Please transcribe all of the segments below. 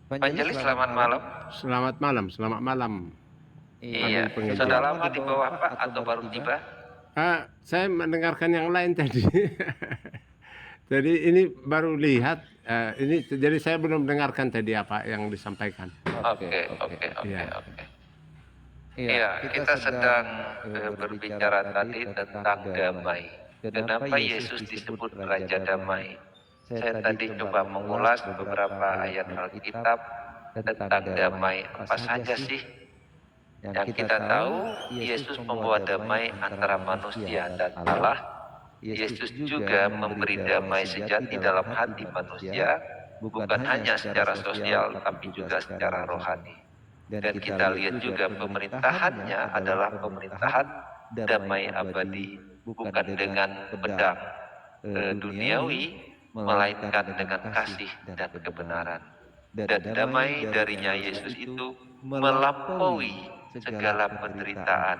Vangelis, selamat malam. Selamat malam, selamat malam. Iya, Panggil penginjil. sudah lama di bawah Pak atau baru tiba? Saya mendengarkan yang lain tadi. Jadi ini baru lihat. Jadi saya belum mendengarkan tadi apa yang disampaikan. Oke, oke, oke, Iya. oke. Iya, kita sedang berbicara tadi tentang damai. Kenapa Yesus disebut Raja Damai? Saya tadi coba mengulas beberapa ayat Alkitab tentang damai. Apa saja sih yang kita tahu? Yesus membawa damai antara manusia dan Allah. Yesus juga memberi damai sejati dalam hati manusia, bukan hanya secara sosial, tapi juga secara rohani. Dan kita lihat juga pemerintahannya adalah pemerintahan damai abadi, bukan dengan pedang duniawi, melainkan dengan kasih dan kebenaran. Dan damai darinya Yesus itu melampaui segala penderitaan,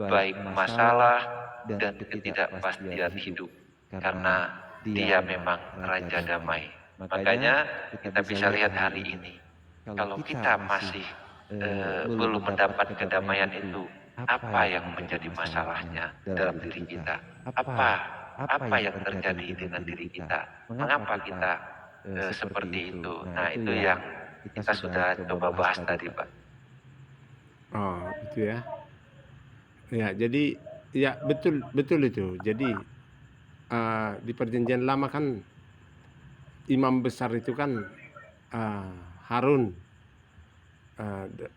baik masalah dan ketidakpastian hidup, karena Dia memang Raja Damai. Makanya kita bisa lihat hari ini, kalau kita masih belum mendapat kedamaian itu, apa yang menjadi masalahnya dalam diri kita? Apa yang terjadi dengan diri kita? Mengapa kita seperti itu? Nah, itu yang kita sudah coba bahas tadi, Pak. Oh, itu ya. Ya, jadi ya betul itu. Jadi di Perjanjian Lama kan imam besar itu kan Harun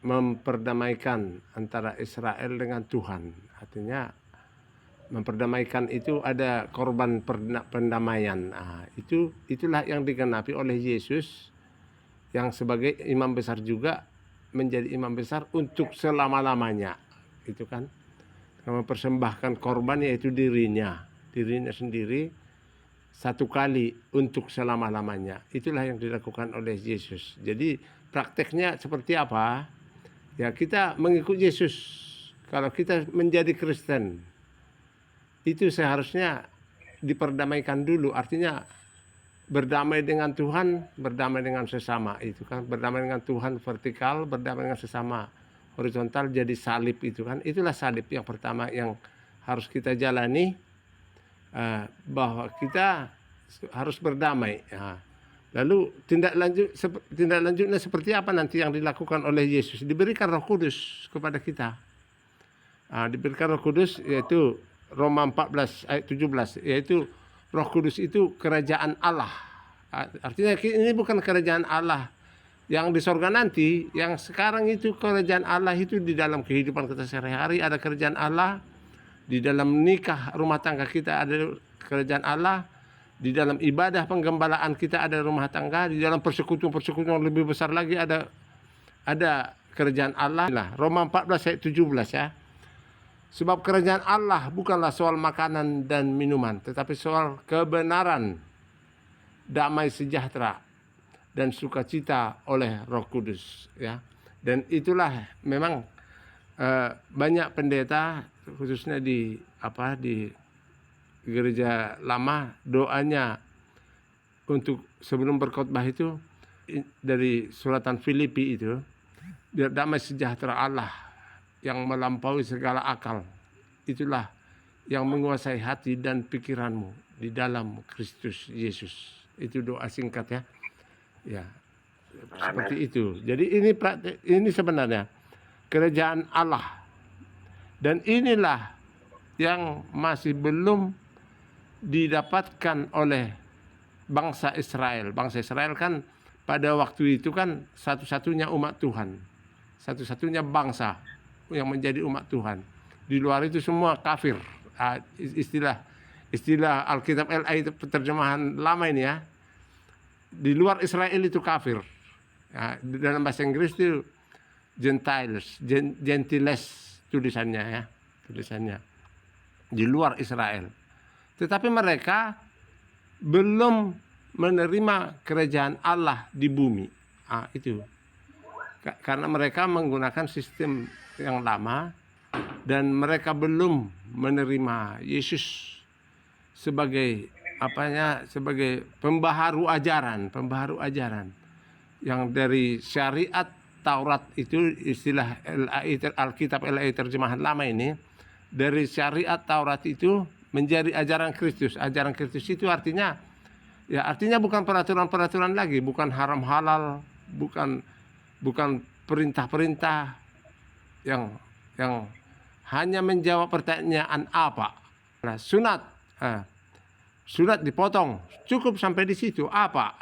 memperdamaikan antara Israel dengan Tuhan. Artinya memperdamaikan itu ada korban pendamaian. Itulah yang digenapi oleh Yesus yang sebagai imam besar juga menjadi imam besar untuk selama-lamanya. Itu kan mempersembahkan korban yaitu dirinya sendiri satu kali untuk selama-lamanya. Itulah yang dilakukan oleh Yesus. Jadi prakteknya seperti apa? Ya, kita mengikut Yesus. Kalau kita menjadi Kristen, itu seharusnya diperdamaikan dulu. Artinya berdamai dengan Tuhan, berdamai dengan sesama. Itu kan berdamai dengan Tuhan vertikal, berdamai dengan sesama horizontal, jadi salib itu kan. Itulah salib yang pertama yang harus kita jalani, bahwa kita harus berdamai. Lalu tindak lanjutnya seperti apa nanti yang dilakukan oleh Yesus? Diberikan Roh Kudus kepada kita. Diberikan Roh Kudus, yaitu Roma 14 ayat 17, yaitu Roh Kudus itu kerajaan Allah. Artinya ini bukan kerajaan Allah yang di sorga nanti, yang sekarang itu kerajaan Allah itu di dalam kehidupan kita sehari-hari ada kerajaan Allah, di dalam nikah rumah tangga kita ada kerajaan Allah, di dalam ibadah penggembalaan kita ada rumah tangga, di dalam persekutuan lebih besar lagi ada kerajaan Allah. Nah, Roma 14 ayat 17 ya. Sebab kerajaan Allah bukanlah soal makanan dan minuman, tetapi soal kebenaran, damai sejahtera, dan sukacita oleh Roh Kudus, ya. Dan itulah memang banyak pendeta khususnya di gereja lama, doanya untuk sebelum berkhotbah itu dari suratan Filipi itu, biar damai sejahtera Allah yang melampaui segala akal, itulah yang menguasai hati dan pikiranmu di dalam Kristus Yesus. Itu doa singkat ya. Ya, seperti itu. Jadi ini sebenarnya kerajaan Allah. Dan inilah yang masih belum didapatkan oleh bangsa Israel. Bangsa Israel kan pada waktu itu kan satu-satunya umat Tuhan. Satu-satunya bangsa yang menjadi umat Tuhan. Di luar itu semua kafir. Istilah Alkitab LA itu terjemahan lama ini ya. Di luar Israel itu kafir. Dalam bahasa Inggris itu Gentiles tulisannya ya. Di luar Israel. Tetapi mereka belum menerima kerajaan Allah di bumi. Itu. Karena mereka menggunakan sistem yang lama dan mereka belum menerima Yesus sebagai sebagai pembaharu ajaran yang dari syariat Taurat itu, istilah Alkitab LAI terjemahan lama ini, dari syariat Taurat itu menjadi ajaran Kristus. Ajaran Kristus itu artinya bukan peraturan-peraturan lagi, bukan haram halal, bukan perintah-perintah yang hanya menjawab pertanyaan apa. Nah, sunat dipotong, cukup sampai di situ. Apa?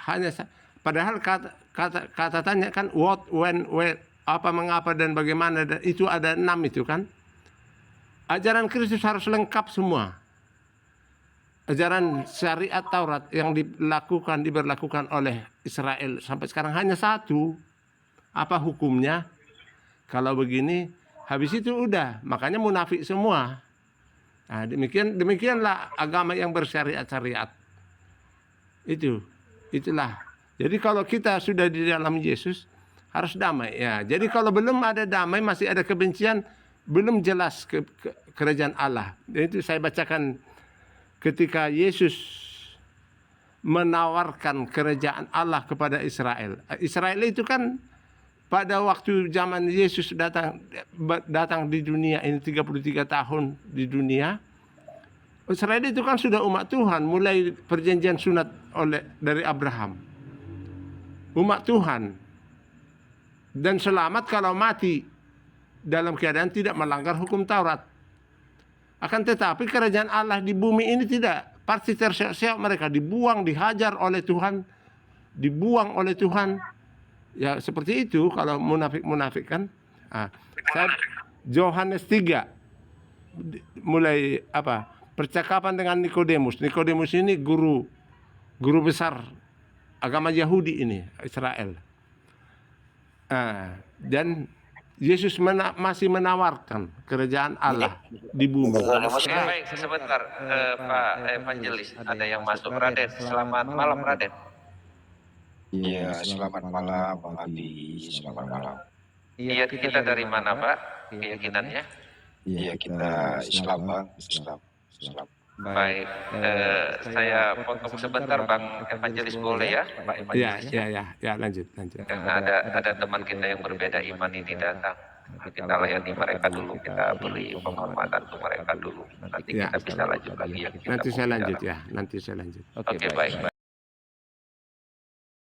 Padahal kata tanya kan what, when, where, apa, mengapa, dan bagaimana, dan itu ada 6 itu kan. Ajaran Kristus harus lengkap semua. Ajaran syariat Taurat yang diberlakukan oleh Israel sampai sekarang hanya 1. Apa hukumnya? Kalau begini, habis itu udah, makanya munafik semua. Nah, demikianlah agama yang bersyariat-syariat. Itulah. Jadi kalau kita sudah di dalam Yesus, harus damai ya. Jadi kalau belum ada damai, masih ada kebencian, belum jelas kerajaan Allah. Itu saya bacakan ketika Yesus menawarkan kerajaan Allah kepada Israel. Israel itu kan pada waktu zaman Yesus datang di dunia ini 33 tahun di dunia. Israel itu kan sudah umat Tuhan, mulai perjanjian sunat dari Abraham. Umat Tuhan. Dan selamat kalau mati dalam keadaan tidak melanggar hukum Taurat. Akan tetapi kerajaan Allah di bumi ini tidak. Pasti terseok-seok mereka, dibuang, dihajar oleh Tuhan, dibuang oleh Tuhan. Ya seperti itu kalau munafik-munafik kan. Yohanes 3 mulai percakapan dengan Nikodemus. Nikodemus ini guru besar agama Yahudi ini, Israel. Dan Yesus masih menawarkan kerajaan Allah di bumi. Baik, sebentar Pak Evangelis, ada yang masuk. Raden, selamat malam Raden. Iya, selamat malam Bang Ali, selamat malam. Iya, kita dari mana Pak keyakinannya? Iya, kita Islam Bang, Islam. Baik, saya potong sebentar Bang Evangelis, boleh ya Pak Evangelis? Ya, lanjut. Karena ada teman kita yang berbeda iman ini datang. Kita layani mereka dulu, kita beri penghormatan untuk mereka dulu. Nanti kita bisa lanjut lagi. Nanti saya lanjut ya, nanti saya lanjut. Oke, baik.